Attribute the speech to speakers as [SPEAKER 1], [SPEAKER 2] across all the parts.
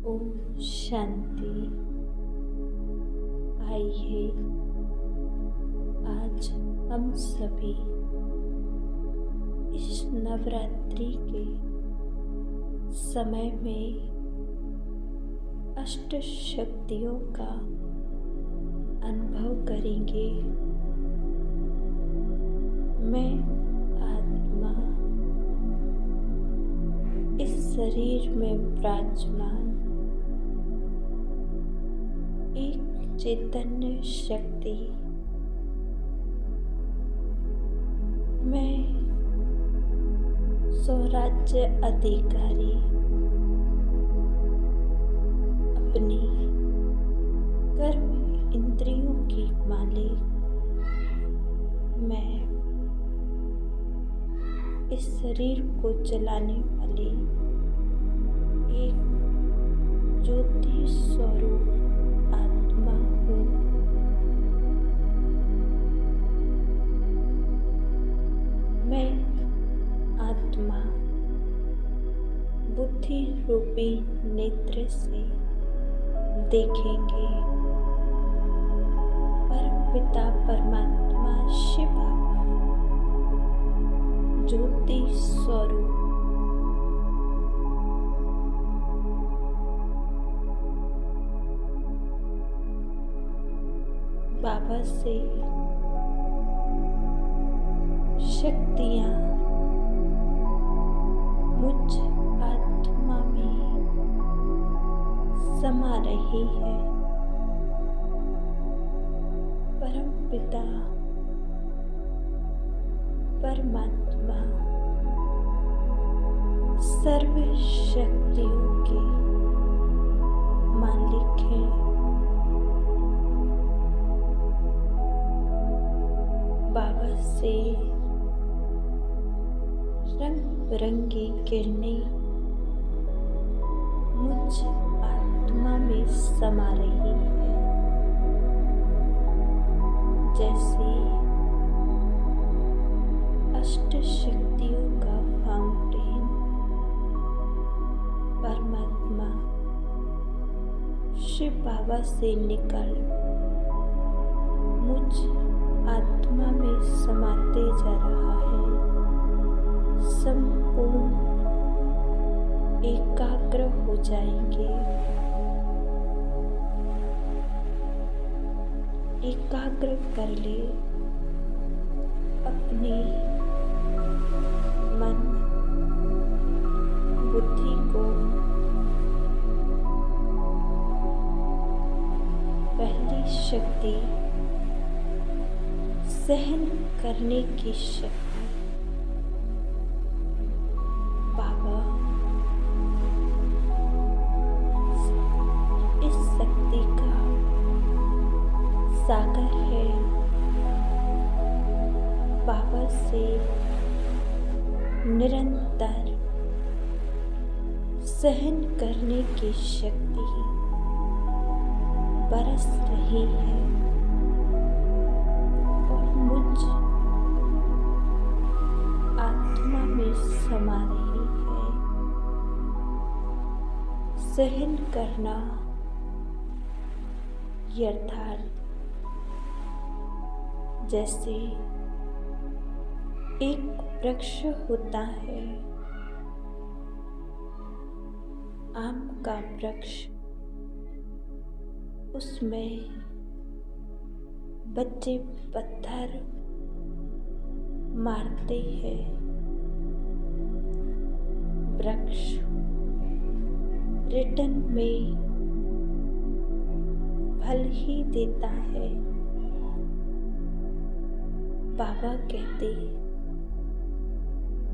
[SPEAKER 1] ओम शांति। आइए आज हम सभी इस नवरात्रि के समय में अष्ट शक्तियों का अनुभव करेंगे। मैं आत्मा इस शरीर में विराजमान एक चैतन्य शक्ति, मैं स्वराज्य अधिकारी अपनी कर्म इंद्रियों की मालिक, मैं इस शरीर को चलाने वाली एक ज्योति स्वरूप आत्मा हूँ। मैं आत्मा बुद्धि रूपी नेत्र से देखेंगे परमपिता परमात्मा शिव बाबा ज्योति स्वरूप बाबा से शक्तियाँ मुझ आत्मा में समा रही है। परमपिता परमात्मा सर्व शक्तियों के मालिक हैं। बाबा से रंग बिरंगी किरणें मुझ आत्मा में समा रही है। जैसे अष्ट शक्तियों का फाउंटेन परमात्मा शिव बाबा से निकल मुझ आत्मा में समाते जा रहा है। संपूर्ण एकाग्र हो जाएंगे। एकाग्र कर ले अपनी मन बुद्धि को। पहली शक्ति सहन करने की शक्ति। बाबा इस शक्ति का सागर है। बाबा से निरंतर सहन करने की शक्ति बरस रही है और मुझ आत्मा में समा रही है। सहन करना यथार्थ जैसे एक वृक्ष होता है, आम का वृक्ष, उसमें बच्चे पत्थर मारते हैं। वृक्ष रिटर्न में फल ही देता है। बाबा कहते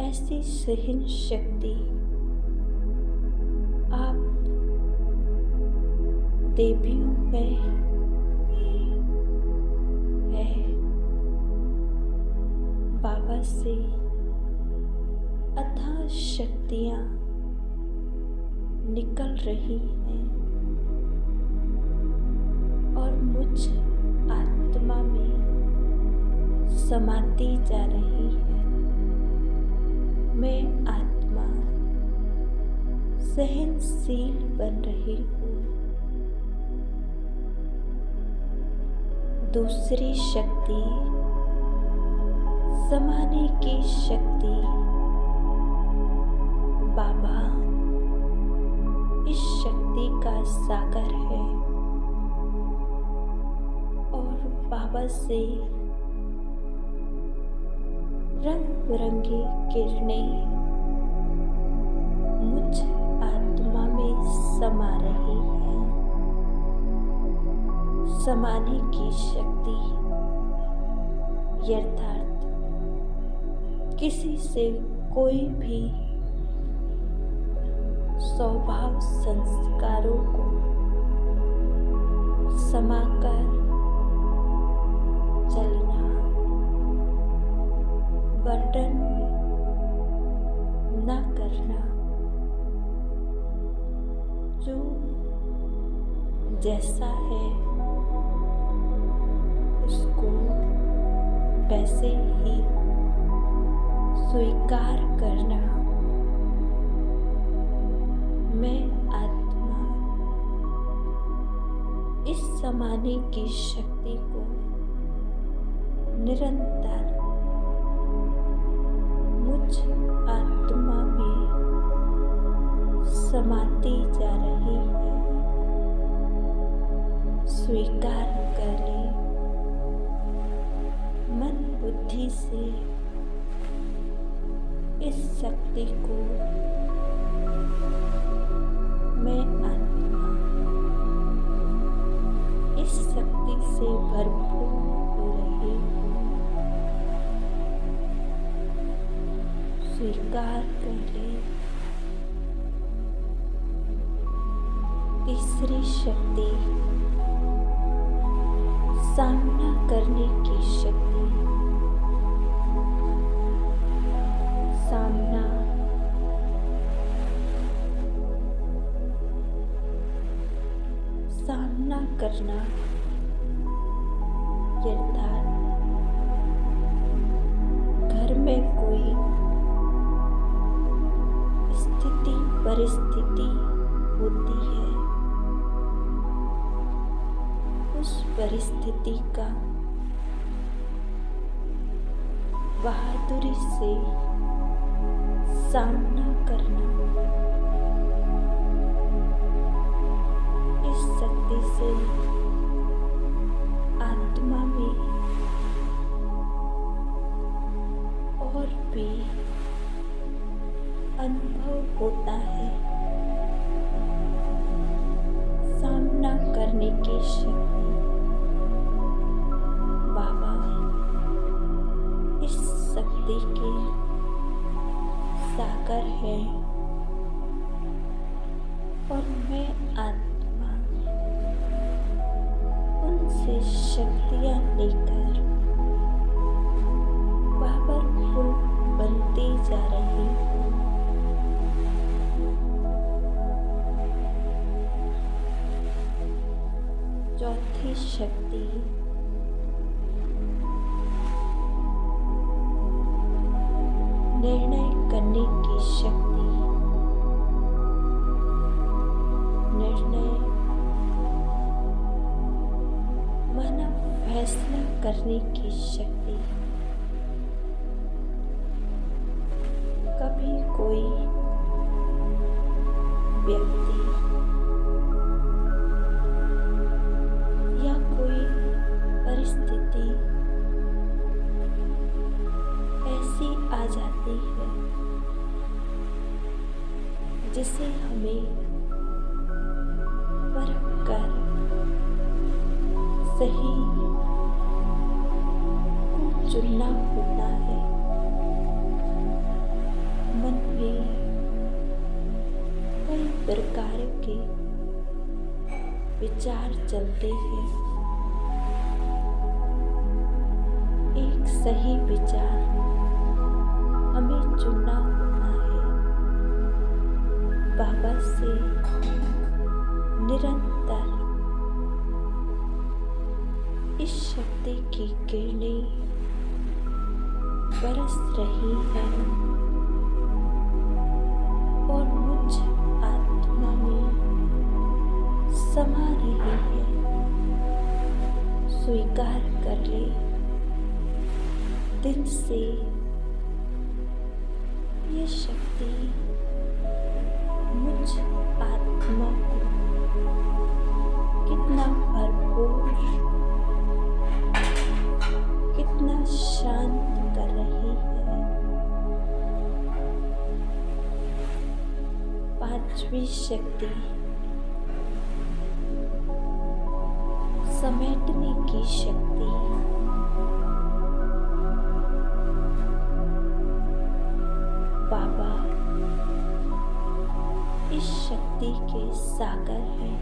[SPEAKER 1] ऐसी सहन शक्ति आप देवियों में है। बाबा से अथाह शक्तियाँ निकल रही हैं और मुझ आत्मा में समाती जा रही है। मैं आत्मा सहनशील बन रही हूँ। दूसरी शक्ति, समाने की शक्ति। बाबा इस शक्ति का सागर है और बाबा से रंग बिरंगी किरणें मुझ आत्मा में समा रही है। समाने की शक्ति यथार्थ किसी से कोई भी स्वभाव संस्कारों को समाकर चलना, बर्डन न करना। जो जैसा है उसको वैसे ही स्वीकार करना। मैं आत्मा इस समाने की शक्ति को निरंतर मुझ आत्मा में समाती जा रही है। स्वीकार कर ले मन बुद्धि से इस शक्ति को। मैं आत्मा इस शक्ति से भरपूर हो रही हूँ। स्वीकार कर ले। तीसरी शक्ति, सामना करने की शक्ति। सामना करना यथार्थ घर में कोई स्थिति परिस्थिति होती है, उस परिस्थिति का बहादुरी से सामना करना। इस शक्ति से आत्मा में और भी अनुभव होता है। सामना करने की शक्ति बाबा इस शक्ति के सागर है और मैं आत्मा उनसे शक्तियाँ लेकर पावरफुल बनती जा रही हूँ। चौथी शक्ति, निर्णय करने की शक्ति। निर्णय माना फैसला करने की शक्ति। कभी कोई व्यक्ति या कोई परिस्थिति ऐसी आ जाती है जिसे हमें परख कर सही को चुनना होता है। मन में कई प्रकार के विचार चलते हैं। एक सही विचार हमें चुनना होता है। बाबा से निरंतर इस शक्ति की किरणें बरस रही हैं और मुझ आत्मा समा रही है। स्वीकार कर ले दिल से ये शक्ति मुझ आत्मा को कितना भरपूर, कितना शांत कर रही है। पांचवी शक्ति समेटने की शक्ति। बाबा इस शक्ति के सागर हैं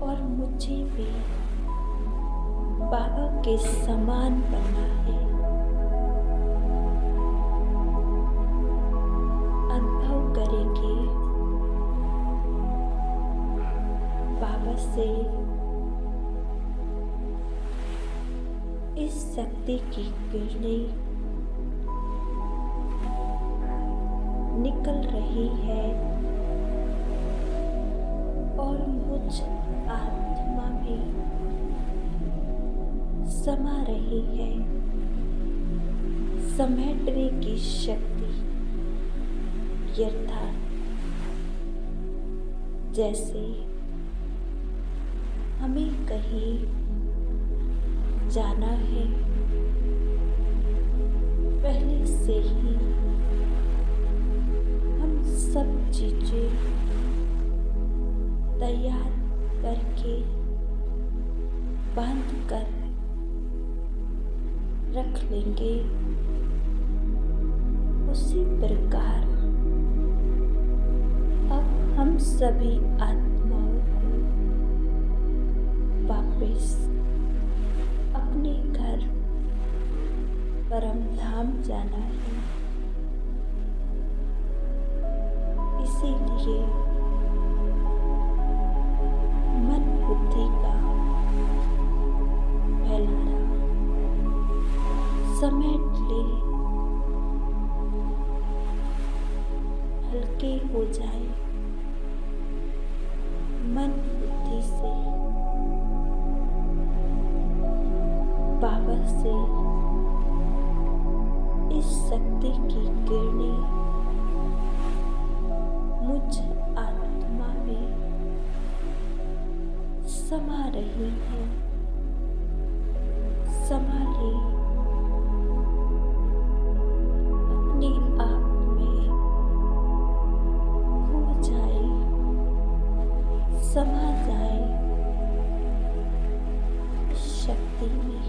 [SPEAKER 1] और मुझे भी बाबा के समान बनना है। अनुभव करेंगे बाबा से इस शक्ति की किरणें निकल रही है और मुझ आत्मा में समा रही है। समेटने की शक्ति अर्थात जैसे हमें कहीं जाना है, पहले से ही सब चीजें तैयार करके बांध कर रख लेंगे, उसी प्रकार अब हम सभी आत्माओं को वापस अपने घर परम धाम जाना है। इसीलिए मन बुद्धि का फैलाना समेट ले, हल्के हो जाए। मन बुद्धि से बाबा से इस शक्ति की किरणें मुझ आत्मा में समा रही है। समा ले, अपने आप में खो जाए, समा जाए इस शक्ति में।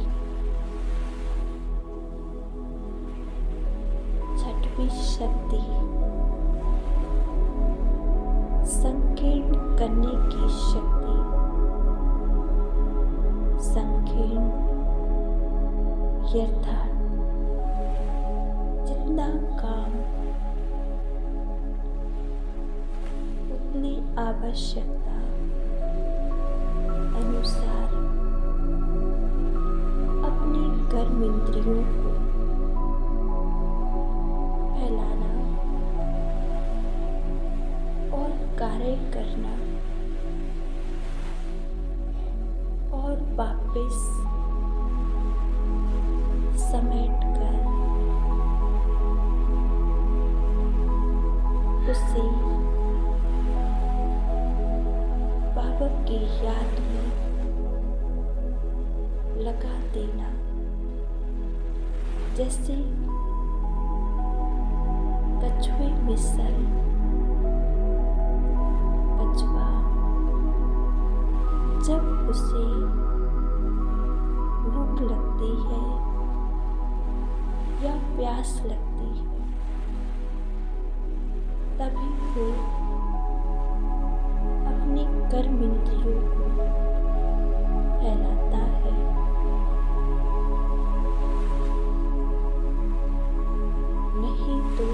[SPEAKER 1] छठवीं शक्ति संकीर्ण करने की शक्ति। संकीर्ण अर्थात जितना काम उतनी आवश्यकता अनुसार अपने कर्म इंद्रियों को फैलाना और कार्य करना और वापस समेट कर उसे बाबा की याद में लगा देना। जैसे कछुए में सल, कछुआ जब उसे भूख लगती है या प्यास लगती है, तभी वो अपने कर्म इंद्रियों को फैलाता है। नहीं तो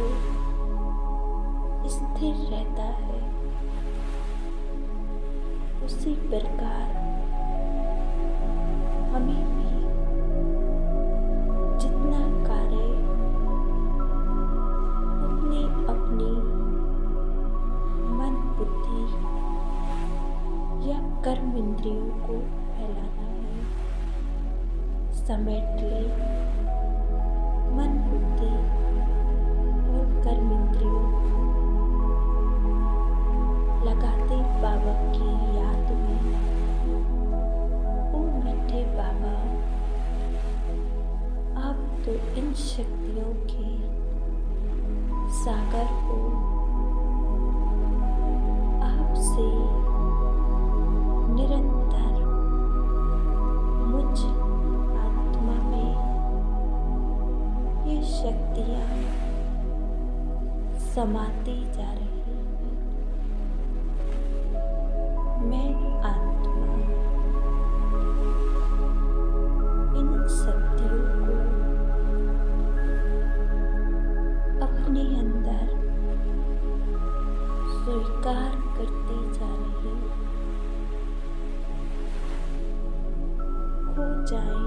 [SPEAKER 1] स्थिर रहता है। उसी प्रकार हमें भी जितना कार्य उतने अपनी मन बुद्धि कर्म इंद्रियों को फैलाना है। समेट ले मन, बुद्धि और कर्म इंद्रियों को, लगाते बाबा की याद में। ओ मीठे बाबा, आप तो इन शक्तियों के सागर हो। आपसे निरंतर मुझ आत्मा में ये शक्तियाँ समाती जा रही हैं। मैं आत्मा इन शक्तियों को अपने अंदर स्वीकार करती जा रही हूँ। खो जाए,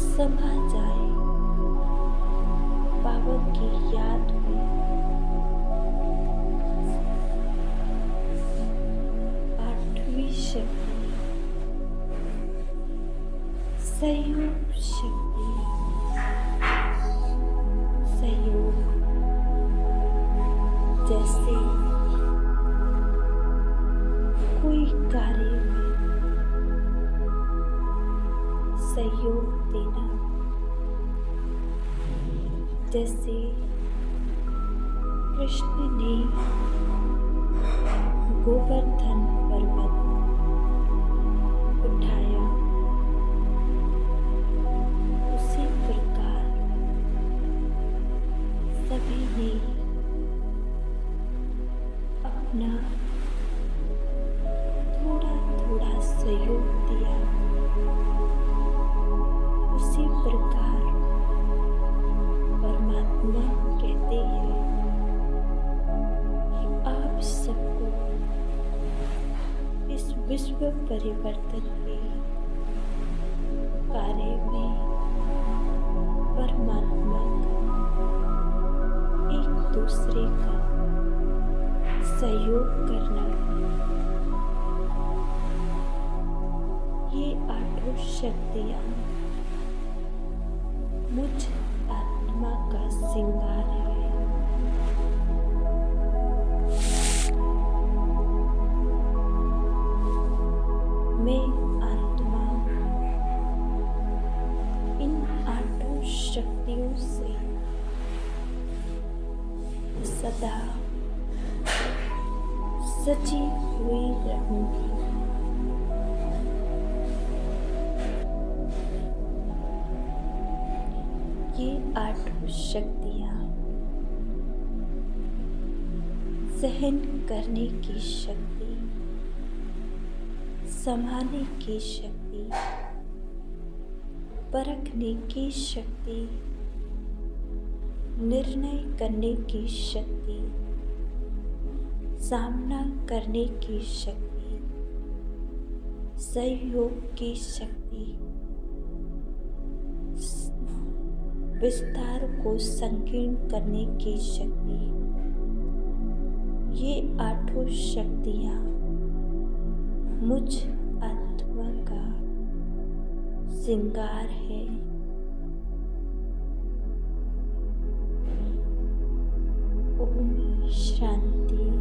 [SPEAKER 1] समा जाए बाबा की याद में। आठवीं शक्ति, सहयोग शक्ति। सहयोग जैसे कोई कार्य में सहयोग देना, जैसे कृष्ण ने गोवर्धन पर्वत उठाया, उसी प्रकार सभी ने अपना थोड़ा थोड़ा सहयोग दिया। उसी प्रकार परमात्मा कहते हैं कि आप सबको इस विश्व परिवर्तन के कार्य में परमात्मा का, एक दूसरे का सहयोग करना है। ये आठों शक्तियाँ मुझ आत्मा का श्रृंगार है। मैं आत्मा इन आठों शक्तियों से सदा सची हुई रहूंगी। ये आठों शक्तियाँ सहन करने की शक्ति, संभालने की शक्ति, परखने की शक्ति, निर्णय करने की शक्ति, सामना करने की शक्ति, सहयोग की शक्ति, विस्तार को संकीर्ण करने की शक्ति, ये आठों शक्तियाँ मुझ आत्मा का श्रृंगार है। ओम शांति।